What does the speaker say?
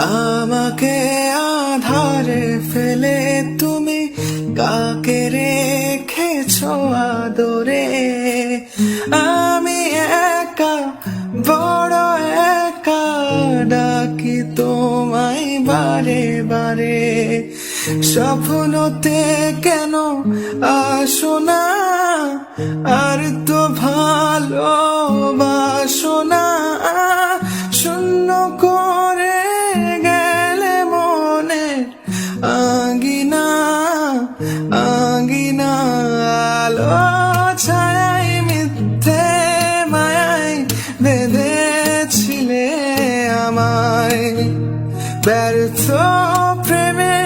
আমাকে আধারে ফেলে তুমি কাকে রেখেছো আদরে। আমি একা, বড় একা, ডাকি তোমায় বারে বারে। স্বপ্নতে কেন আসো না, আর তো ভালোবাসো না। শূন্য করে গেলে মনে আঙ্গিনা আঙ্গিনা। আলো ছায়াই মিথ্যে মায়াই বেঁধেছিলে আমায়। ব্যর্থ প্রেমে